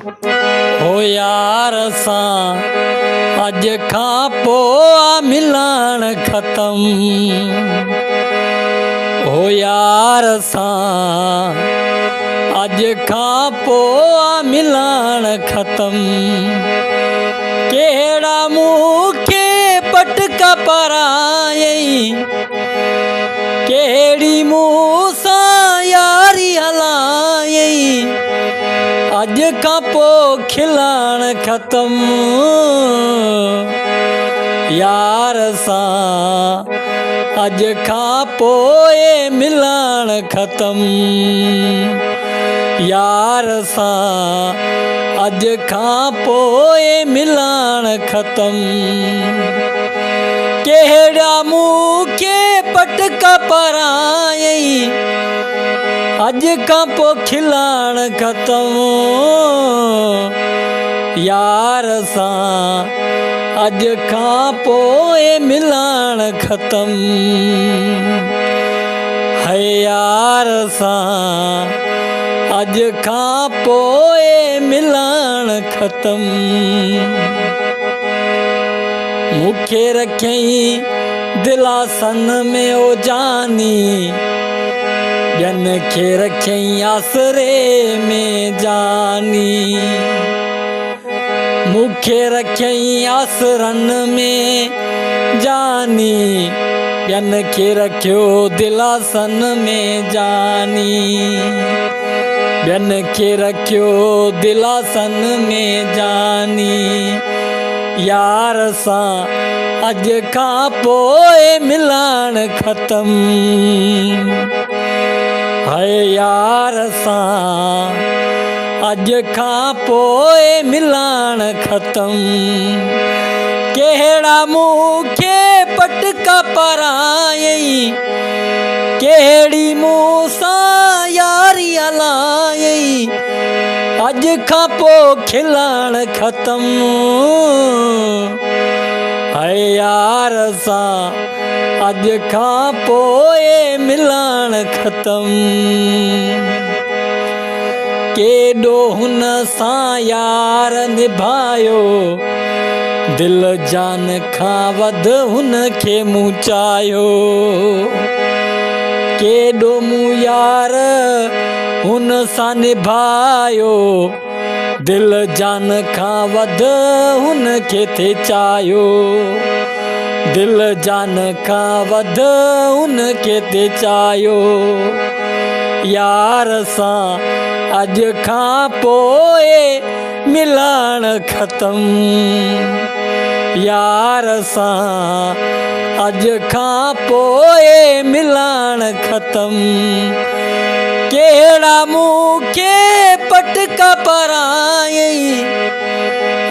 हो यार सां अज खां पोइ मिलण ख़त्म। हो यार सां अज खां पोइ मिलण ख़त्म। कहिड़ा मूंखे पटका पारायई, कहिड़ी मूं सां यारी हलायई। अज खां पोइ खिलण ख़त्म। यार सां अज खां पोइ मिलण ख़त्म। यार सां अज खां पोइ मिलण ख़त्म। कहिड़ा मूंखे पटका पारायई, अज खां पोइ खिलण ख़त्म। यार सां अज खां पोइ मिलण ख़त्म। है यार सां अज खां पोइ मिलण ख़त्म। मूंखे रखियईं दिलासन में ओ जानी, ॿियनि खे रखियईं आसरे में जानी। मूंखे रखियईं आसरनि में जानी, ॿियनि खे रखियो दिलासन में जानी। ॿियनि खे रखियो दिलासन में जानी। यार सां अज खां पोइ मिलण ख़त्म। है यार सां अज खां पोइ मिलण ख़त्म। कहिड़ा मूंखे पटका पारायई, कहिड़ी मूं सां यारी हलायई। अज खां पोइ खिलण ख़त्म। है यार सां अज खां पोइ मिलण ख़त्म। केॾो हुन सां यार निभायो, दिल जान खां वधि हुन खे मूं चाहियो। केॾो मूं यार हुन सां निभायो, दिल जान खां वधि हुन खे थे चाहियो। दिल जान खां वधि हुन खे थे चाहियो। यार सां अज खां पोइ मिलण ख़त्म। यार सां अज खां पोइ मिलण ख़त्म। कहिड़ा मूंखे पटका पारायई,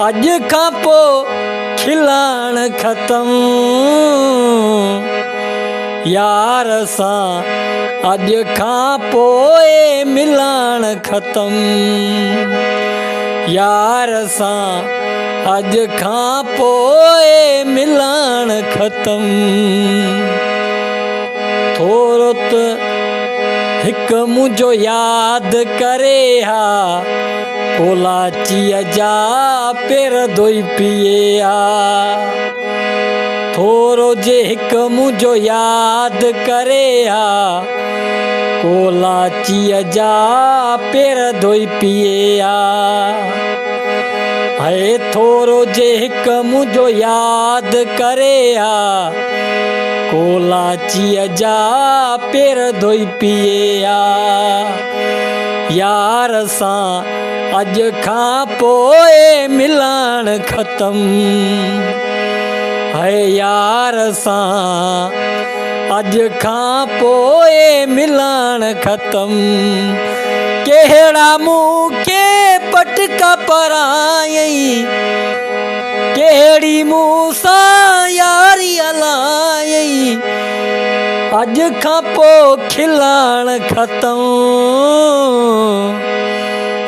अज खां पोइ खिलण ख़त्म। यार सां अज खां पोइ मिलण ख़त्म। यार सां अज खां पोइ मिलण ख़त्म। थोरो त हिकु मुंहिंजो यादि करे हा, कोलाचीअ जा पेर धोई पीए हा। थोरो जे हिकु मुंहिंजो यादि करे हा, कोलाचीअ जा पेर धोई पीए हा। है थोरो जे हिकु मुंहिंजो यादि करे हा, कोलाचीअ जा पेर धोई पीए हा। यार सां अज खां पोइ मिलण ख़त्म। है यार सां अज खां पोइ मिलण ख़त्म। कहिड़ा मूंखे पटका पारायई, कहिड़ी मूं सां यारी हलायई। अज खां पोइ खिलण ख़त्म।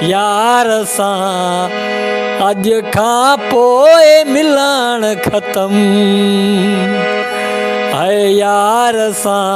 यार सां अज खां पोइ मिलण ख़त्म। है यार सां